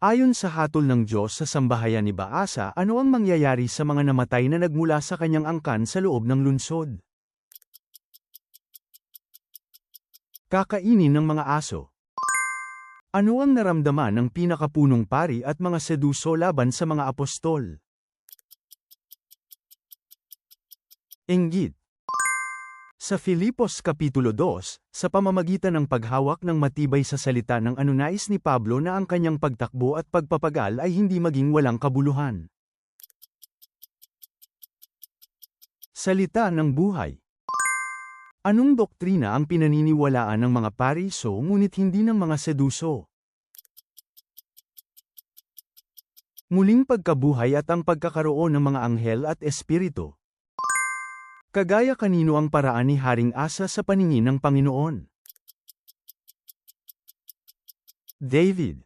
Ayon sa hatol ng Diyos sa sambahayan ni Baasa, ano ang mangyayari sa mga namatay na nagmula sa kanyang angkan sa loob ng lungsod? Kakainin ng mga aso. Ano ang naramdaman ng pinakapunong pari at mga Seduso laban sa mga apostol? Inggit. Sa Filipos Kapitulo 2, sa pamamagitan ng paghawak ng matibay sa salita ng anunais ni Pablo na ang kanyang pagtakbo at pagpapagal ay hindi maging walang kabuluhan. Salita ng buhay. Anong doktrina ang pinaniniwalaan ng mga Pariso ngunit hindi ng mga Seduso? Muling pagkabuhay at ang pagkakaroon ng mga anghel at espiritu. Kagaya kanino ang paraan ni Haring Asa sa paningin ng Panginoon? David.